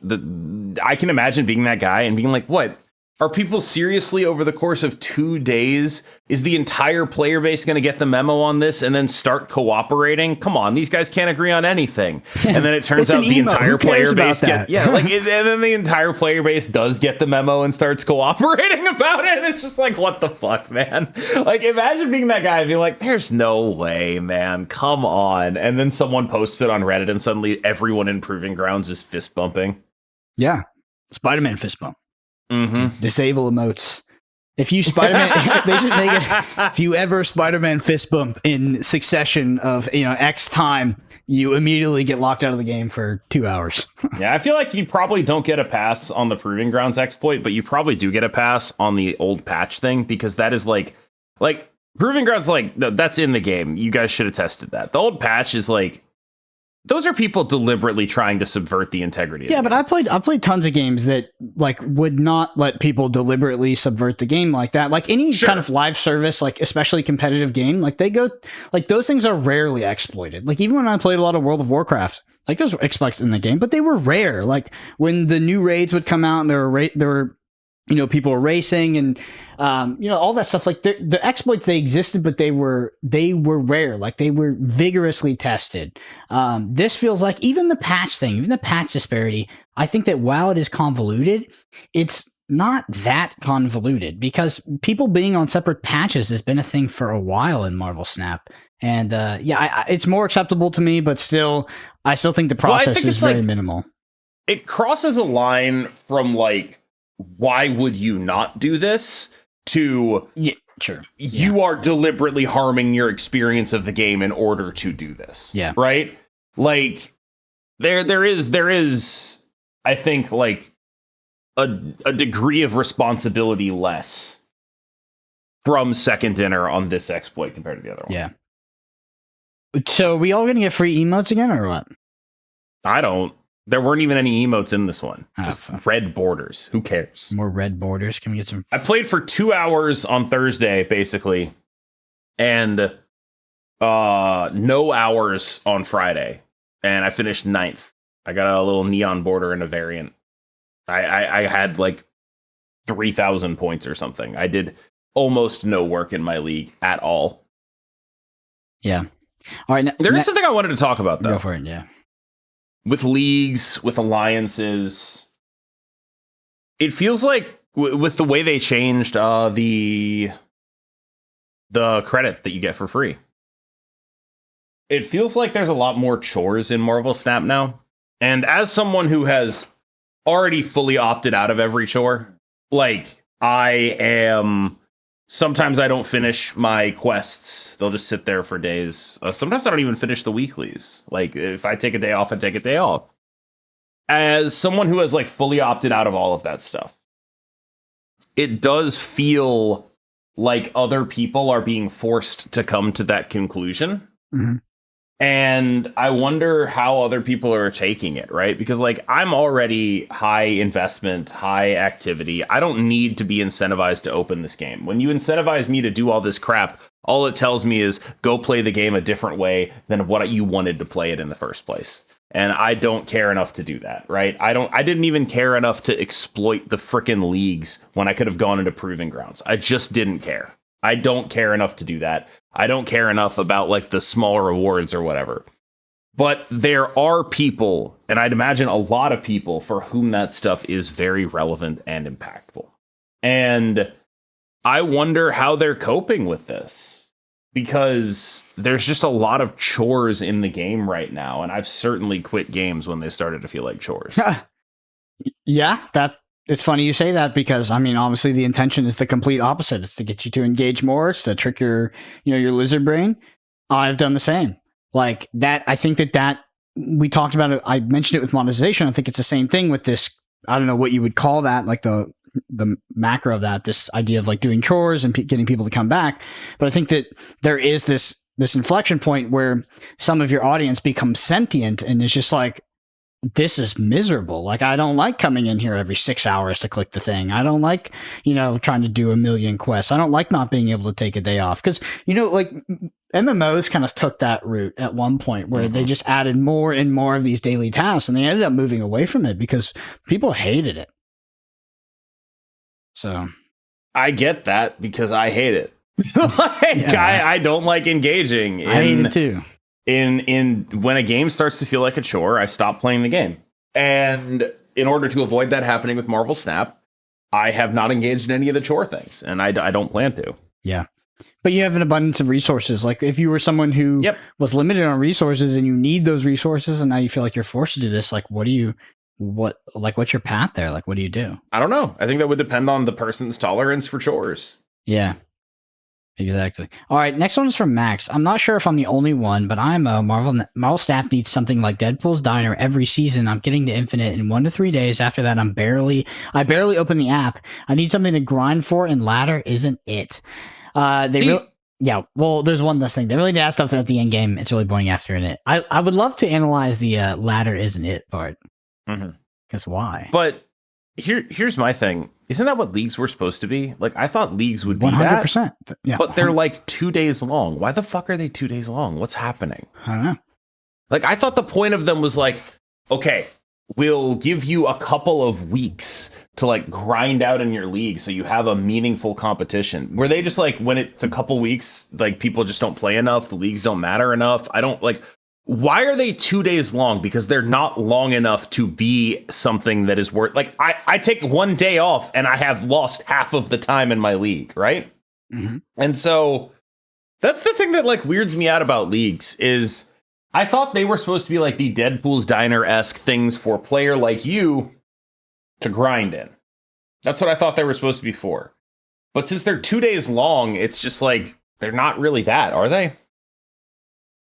I can imagine being that guy and being like, what? Are people seriously over the course of 2 days? Is the entire player base going to get the memo on this and then start cooperating? Come on, these guys can't agree on anything. And then it turns out the entire player base and then the entire player base does get the memo and starts cooperating about it. It's just like, what the fuck, man? Like, imagine being that guy and being like, there's no way, man. Come on. And then someone posts it on Reddit and suddenly everyone in Proving Grounds is fist bumping. Yeah. Spider-Man fist bump. Mm-hmm. Disable emotes. If you Spider-Man, they should make it. If you ever Spider-Man fist bump in succession of X time, you immediately get locked out of the game for 2 hours. Yeah, I feel like you probably don't get a pass on the Proving Grounds exploit, but you probably do get a pass on the old patch thing because that is like Proving Grounds. Like, no, that's in the game. You guys should have tested that. The old patch is like. Those are people deliberately trying to subvert the integrity. Yeah, but I played tons of games that like would not let people deliberately subvert the game like that. Like any kind of live service, like especially competitive game, like they go like those things are rarely exploited. Like even when I played a lot of World of Warcraft, like those were exploits in the game, but they were rare. Like when the new raids would come out and there were people were racing and, all that stuff. Like the exploits, they existed, but they were rare. Like they were vigorously tested. This feels like even the patch thing, even the patch disparity. I think that while it is convoluted, it's not that convoluted because people being on separate patches has been a thing for a while in Marvel Snap. And it's more acceptable to me, but I still think the process is very minimal. It crosses a line from like, why would you not do this? To you are deliberately harming your experience of the game in order to do this. Yeah. Right? Like there is I think like a degree of responsibility less from Second Dinner on this exploit compared to the other one. Yeah. So are we all gonna get free emotes again or what? I don't. There weren't even any emotes in this one. Just red borders. Who cares? More red borders. Can we get some? I played for 2 hours on Thursday, basically, and no hours on Friday, and I finished 9th. I got a little neon border and a variant. I had like 3,000 points or something. I did almost no work in my league at all. Yeah. All right. There is something I wanted to talk about, though. Go for it. Yeah. With leagues, with alliances, it feels like with the way they changed the credit that you get for free, it feels like there's a lot more chores in Marvel Snap now. And as someone who has already fully opted out of every chore, like sometimes I don't finish my quests. They'll just sit there for days. Sometimes I don't even finish the weeklies. Like if I take a day off, I take a day off. As someone who has like fully opted out of all of that stuff, it does feel like other people are being forced to come to that conclusion. Mm-hmm. And I wonder how other people are taking it, right? Because like I'm already high investment, high activity. I don't need to be incentivized to open this game. When you incentivize me to do all this crap, all it tells me is go play the game a different way than what you wanted to play it in the first place. And I don't care enough to do that, right? I didn't even care enough to exploit the frickin' leagues when I could have gone into Proving Grounds. I just didn't care. I don't care enough to do that. I don't care enough about like the small rewards or whatever. But there are people, and I'd imagine a lot of people, for whom that stuff is very relevant and impactful. And I wonder how they're coping with this, because there's just a lot of chores in the game right now. And I've certainly quit games when they started to feel like chores. Yeah, it's funny you say that, because I mean, obviously the intention is the complete opposite. It's to get you to engage more. It's to trick your lizard brain. I've done the same. Like that, I think that we talked about it. I mentioned it with monetization. I think it's the same thing with this. I don't know what you would call that, like the macro of that, this idea of like doing chores and getting people to come back. But I think that there is this inflection point where some of your audience becomes sentient, and it's just like, this is miserable. Like, I don't like coming in here every 6 hours to click the thing. I don't like, trying to do a million quests. I don't like not being able to take a day off. Because, like MMOs kind of took that route at one point where they just added more and more of these daily tasks, and they ended up moving away from it because people hated it. So I get that, because I hate it. I don't like engaging. I hate it too. In when a game starts to feel like a chore, I stop playing the game. And in order to avoid that happening with Marvel Snap, I have not engaged in any of the chore things, and I don't plan to. Yeah. But you have an abundance of resources. Like if you were someone who was limited on resources and you need those resources, and now you feel like you're forced to do this, like what's your path there? Like, what do you do? I don't know. I think that would depend on the person's tolerance for chores. Yeah. Exactly. All right, next one is from Max. I'm not sure if I'm the only one, but I'm a Marvel Snap needs something like Deadpool's Diner every season. I'm getting to Infinite in 1 to 3 days. After that, I barely open the app. I need something to grind for, and ladder isn't it. Well, there's one less thing. They really add stuff at the end game. It's really boring after it. I would love to analyze the ladder isn't it part. Because why? But here's my thing. Isn't that what leagues were supposed to be? Like, I thought leagues would be 100%. That. Yeah, but they're like 2 days long. Why the fuck are they 2 days long? What's happening? I don't know. Like, I thought the point of them was like, okay, we'll give you a couple of weeks to like grind out in your league so you have a meaningful competition. Were they just like, when it's a couple weeks, like people just don't play enough, the leagues don't matter enough? I don't like... Why are they 2 days long? Because they're not long enough to be something that is worth... Like, I take 1 day off and I have lost half of the time in my league, right? And so that's the thing that like weirds me out about leagues is I thought they were supposed to be like the Deadpool's Diner-esque things for a player like you to grind in. That's what I thought they were supposed to be for. But since they're 2 days long, it's just like, they're not really that, are they?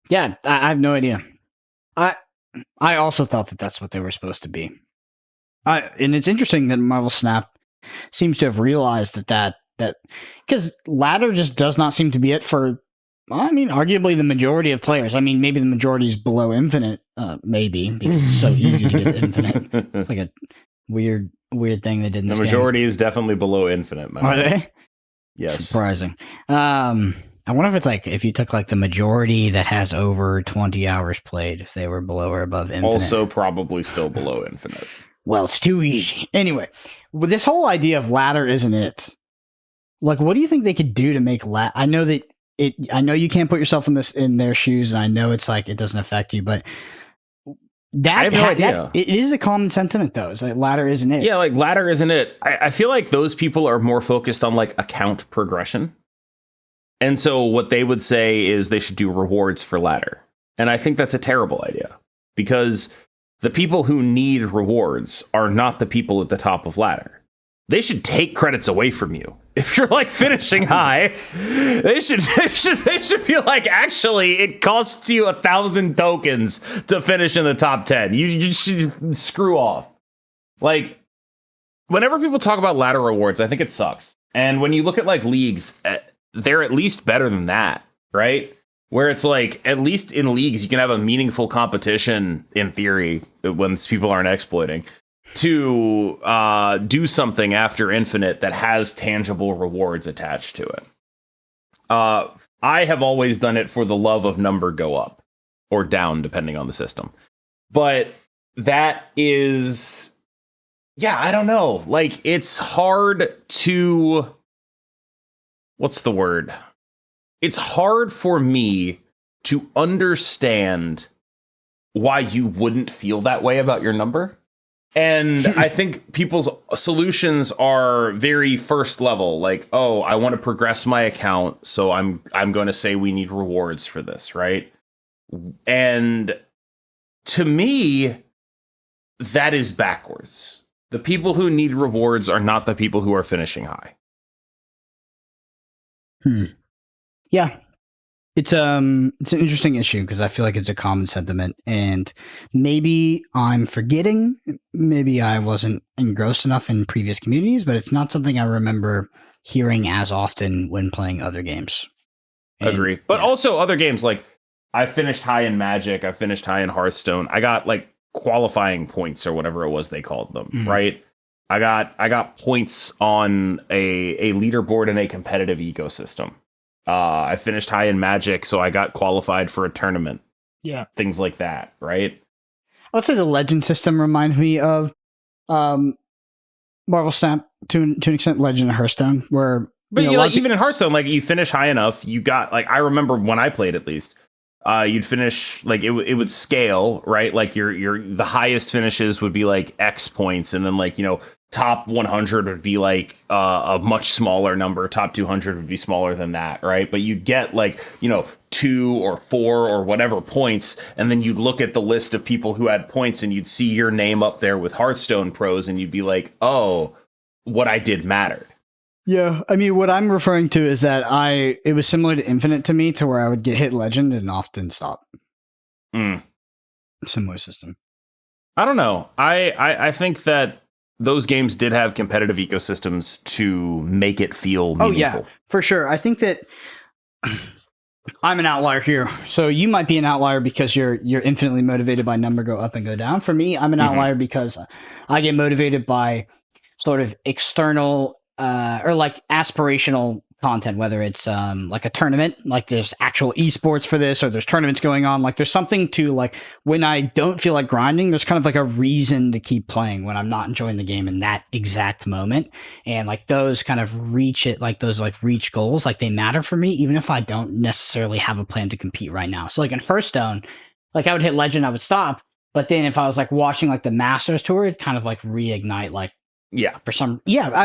Yeah, I have no idea. I also thought that that's what they were supposed to be. And it's interesting that Marvel Snap seems to have realized that because ladder just does not seem to be it for, I mean, arguably the majority of players. I mean, maybe the majority is below Infinite, maybe, because it's so easy to get Infinite. It's like a weird thing they did in this game. The majority is definitely below Infinite, man. Are they? Yes. Surprising. I wonder if it's like if you took like the majority that has over 20 hours played, if they were below or above Infinite. Also probably still below Infinite. Well, it's too easy. Anyway, with this whole idea of ladder isn't it? Like, what do you think they could do to make ladder? I know that I know you can't put yourself in their shoes, and I know it's like it doesn't affect you, but I have no idea. It is a common sentiment though. It's like ladder isn't it? Yeah, like ladder isn't it. I feel like those people are more focused on like account progression. And so what they would say is they should do rewards for ladder. And I think that's a terrible idea, because the people who need rewards are not the people at the top of ladder. They should take credits away from you. If you're like finishing high, they should be like, actually, it costs you 1,000 tokens to finish in the top 10. You should screw off. Like, whenever people talk about ladder rewards, I think it sucks. And when you look at like leagues, they're at least better than that, right? Where it's like, at least in leagues, you can have a meaningful competition, in theory, when people aren't exploiting, to do something after Infinite that has tangible rewards attached to it. I have always done it for the love of number go up or down, depending on the system. But that is, yeah, I don't know. Like, it's hard to what's the word? It's hard for me to understand why you wouldn't feel that way about your number. And I think people's solutions are very first level, like, oh, I want to progress my account, so I'm going to say we need rewards for this, right? And to me, that is backwards. The people who need rewards are not the people who are finishing high. Yeah. It's an interesting issue because I feel like it's a common sentiment, and maybe I'm forgetting, maybe I wasn't engrossed enough in previous communities, but it's not something I remember hearing as often when playing other games. Agree. But also other games, like I finished high in Magic, I finished high in Hearthstone. I got like qualifying points or whatever it was they called them, right? I got points on a leaderboard in a competitive ecosystem. I finished high in Magic, so I got qualified for a tournament. Yeah. Things like that, right? I would say the legend system reminds me of Marvel Snap to an extent, Legend of Hearthstone, where... But even in Hearthstone, like you finish high enough, you got, like, I remember when I played at least, you'd finish, like, it would scale, right? Like the highest finishes would be like X points, and then, like, top 100 would be like a much smaller number. Top 200 would be smaller than that, right? But you'd get like, 2 or 4 or whatever points, and then you'd look at the list of people who had points, and you'd see your name up there with Hearthstone pros, and you'd be like, oh, what I did mattered. Yeah, I mean, what I'm referring to is that it was similar to Infinite to me, to where I would hit Legend and often stop. Similar system. I don't know. I think that those games did have competitive ecosystems to make it feel meaningful. Oh, yeah, for sure. I think that I'm an outlier here. So you might be an outlier because you're infinitely motivated by number go up and go down. For me, I'm an outlier because I get motivated by sort of external or like aspirational content, whether it's like a tournament, like there's actual esports for this, or there's tournaments going on. Like there's something to, like, when I don't feel like grinding, there's kind of like a reason to keep playing when I'm not enjoying the game in that exact moment. And like those kind of reach goals, like they matter for me, even if I don't necessarily have a plan to compete right now. So like in Hearthstone, like I would hit Legend, I would stop. But then if I was like watching like the Masters tour, it'd kind of like reignite, like, I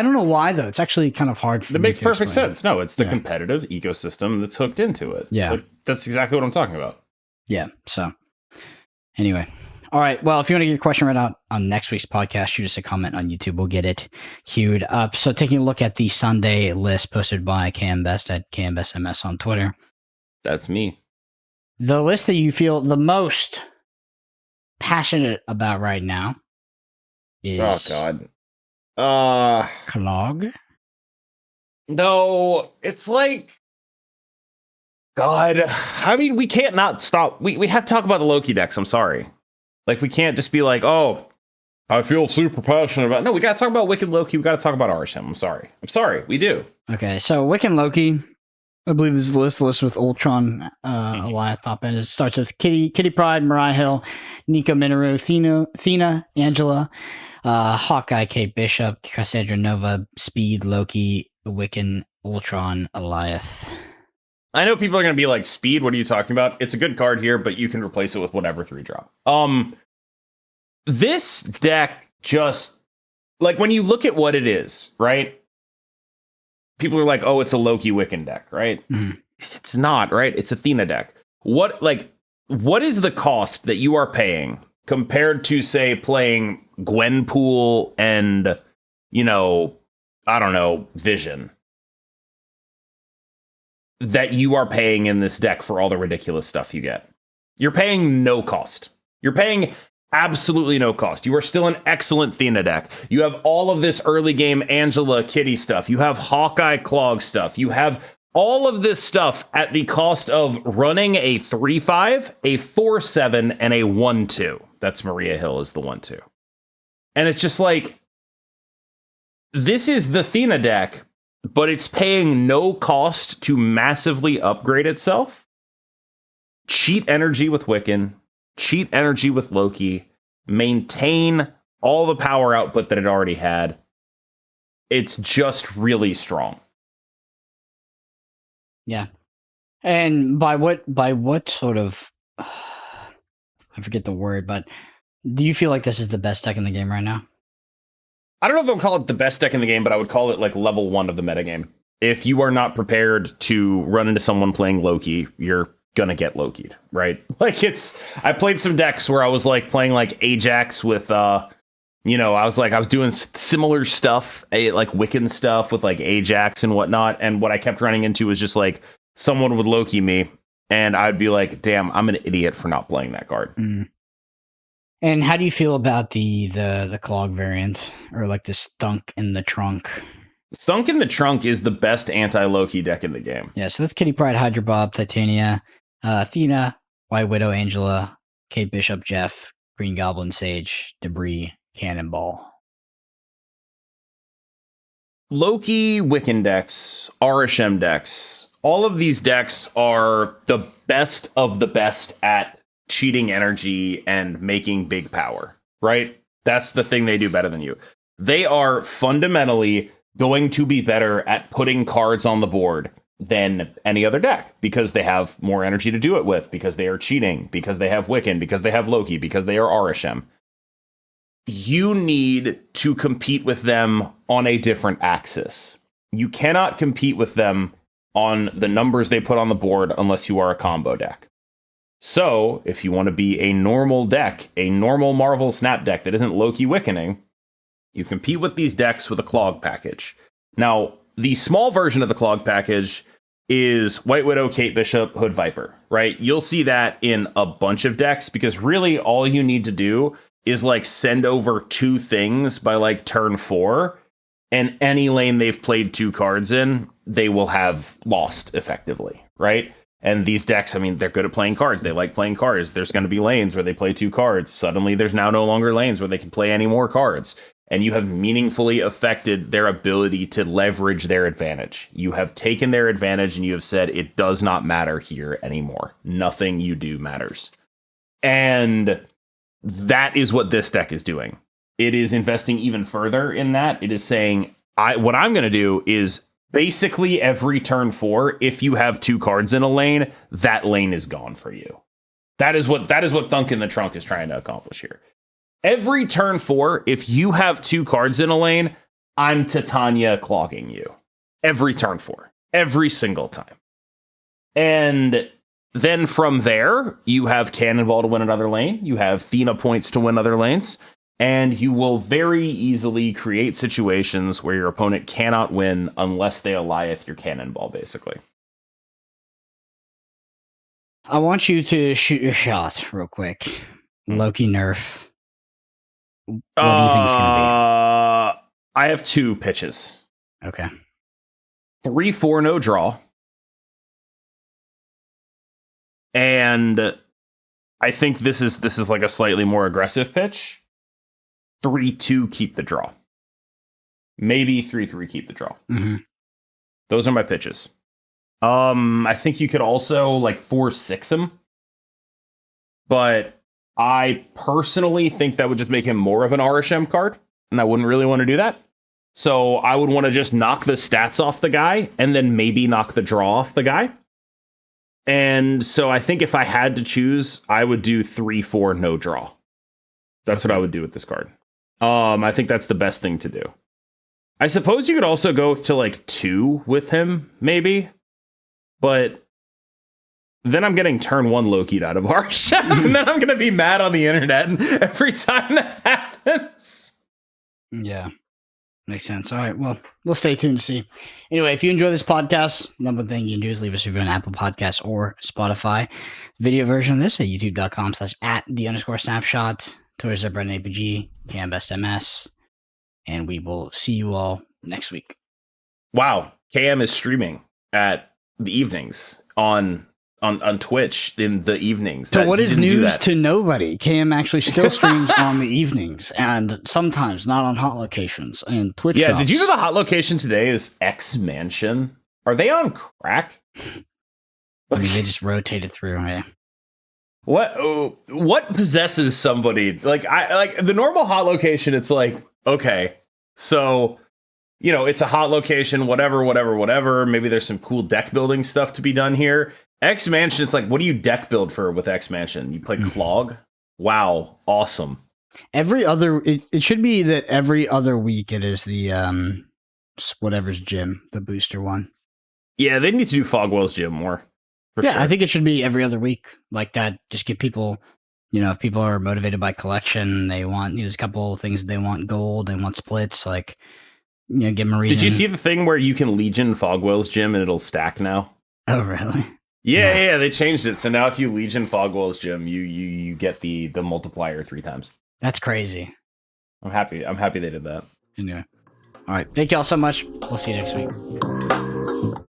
don't know why though. It's actually kind of hard for me. That makes perfect explain. sense. No, it's the competitive ecosystem that's hooked into it. Yeah. But that's exactly what I'm talking about. Yeah. So anyway. All right. Well, if you want to get your question read out on next week's podcast, shoot us a comment on YouTube. We'll get it queued up. So taking a look at the Sunday list posted by KMBest at KMBestMS on Twitter. That's me. The list that you feel the most passionate about right now is... Oh, God. Clog? No, it's like, God, I mean, we can't not stop. We have to talk about the Loki decks. I'm sorry. Like, we can't just be like, oh, I feel super passionate about. No, we got to talk about Wicked Loki. We got to talk about Arshem. I'm sorry. We do. Okay, so Wicked Loki, I believe this is the list with Ultron, Aliyah top end. It starts with Kitty Pryde, Mariah Hill, Nico Minoru, Thena, Angela, Hawkeye, Kate Bishop, Cassandra Nova, Speed, Loki, Wiccan, Ultron, Aliyah. I know people are going to be like, Speed, what are you talking about? It's a good card here, but you can replace it with whatever 3-drop. This deck just, like, when you look at what it is, right? People are like, oh, it's a Loki Wiccan deck, right? Mm-hmm. It's not, right? It's Athena deck. What is the cost that you are paying compared to, say, playing Gwenpool and, I don't know, Vision, that you are paying in this deck for all the ridiculous stuff you get? You're paying no cost. You're paying absolutely no cost. You are still an excellent Athena deck. You have all of this early game Angela Kitty stuff. You have Hawkeye Clog stuff. You have all of this stuff at the cost of running a 3/5, a 4/7, and a 1/2. That's Maria Hill is the 1/2. And it's just like, this is the Athena deck, but it's paying no cost to massively upgrade itself. Cheat energy with Wiccan, cheat energy with Loki, maintain all the power output that it already had. It's just really strong. Yeah. And by what sort of I forget the word, but do you feel like this is the best deck in the game right now? I don't know if I would call it the best deck in the game, but I would call it like level 1 of the metagame. If you are not prepared to run into someone playing Loki, you're gonna get Loki'd, right? Like I played some decks where I was like playing like Ajax with I was doing similar stuff, like Wiccan stuff with like Ajax and whatnot, and what I kept running into was just like someone would Loki me, and I'd be like, damn, I'm an idiot for not playing that card. And how do you feel about the clog variant, or like this Thunk in the Trunk? Thunk in the Trunk is the best anti-Loki deck in the game. Yeah, so that's Kitty Pryde, Hydra Bob, Titania, Athena, White Widow, Angela, Kate Bishop, Jeff, Green Goblin, Sage, Debris, Cannonball. Loki, Wiccan decks, RSM decks, all of these decks are the best of the best at cheating energy and making big power, right? That's the thing they do better than you. They are fundamentally going to be better at putting cards on the board than any other deck because they have more energy to do it with, because they are cheating, because they have Wiccan, because they have Loki, because they are RSM. You need to compete with them on a different axis. You cannot compete with them on the numbers they put on the board unless you are a combo deck. So, if you want to be a normal deck, a normal Marvel Snap deck that isn't Loki Wickening, you compete with these decks with a clog package. Now, the small version of the clog package is White Widow, Kate Bishop, Hood Viper, right? You'll see that in a bunch of decks because really all you need to do is like send over 2 things by like turn 4, and any lane they've played 2 cards in, they will have lost effectively, right? And these decks, I mean, they're good at playing cards. They like playing cards. There's going to be lanes where they play 2 cards. Suddenly, there's now no longer lanes where they can play any more cards. And you have meaningfully affected their ability to leverage their advantage. You have taken their advantage and you have said, it does not matter here anymore. Nothing you do matters. And that is what this deck is doing. It is investing even further in that. It is saying, what I'm going to do is basically every turn 4, if you have 2 cards in a lane, that lane is gone for you. That is what Thunk in the Trunk is trying to accomplish here. Every turn 4, if you have 2 cards in a lane, I'm Titania clogging you. Every turn 4. Every single time. And then from there, you have Cannonball to win another lane. You have Athena points to win other lanes. And you will very easily create situations where your opponent cannot win unless they Alioth your Cannonball, basically. I want you to shoot your shot real quick. Loki nerf. What do you think it's going to be? I have 2 pitches. Okay. 3-4 no draw. And I think this is like a slightly more aggressive pitch. 3-2 keep the draw. Maybe 3-3 keep the draw. Mm-hmm. Those are my pitches. I think you could also like 4-6 him. But I personally think that would just make him more of an RSM card. And I wouldn't really want to do that. So I would want to just knock the stats off the guy and then maybe knock the draw off the guy. And so I think if I had to choose, I would do 3-4 no draw. That's what I would do with this card. I think that's the best thing to do. I suppose you could also go to like 2 with him, maybe. But then I'm getting turn 1 Loki'd out of RSM. And then I'm going to be mad on the internet every time that happens. Yeah. Makes sense. All right. Well, we'll stay tuned to see. Anyway, if you enjoy this podcast, number one thing you can do is leave us a review on Apple Podcasts or Spotify. Video version of this at youtube.com/@the_snapshot. Twitter's at Brendan APG, KMBestMS. And we will see you all next week. Wow. KM is streaming at the evenings on Twitch in the evenings. So what is news to nobody? KM actually still streams on the evenings and sometimes not on hot locations and Twitch. Yeah, shops. did you know the hot location today is X Mansion? Are they on crack? I mean, they just rotated through. Yeah. What possesses somebody like the normal hot location? It's like, okay, so you know, it's a hot location, whatever. Maybe there's some cool deck building stuff to be done here. X Mansion, it's like, what do you deck build for with X Mansion? You play Clog? Wow, awesome. It should be that every other week it is the whatever's gym, the booster one. Yeah, they need to do Fogwell's gym more. Yeah, sure. I think it should be every other week like that. Just give people, you know, if people are motivated by collection, they want, there's a couple of things they want gold, they want splits, like, you know, give them a reason. Did you see the thing where you can Legion Fogwell's gym and it'll stack now? Oh, really? Yeah, they changed it. So now if you Legion Fogwell's gym, you get the multiplier 3 times. That's crazy. I'm happy they did that. Anyway. All right. Thank y'all so much. We'll see you next week.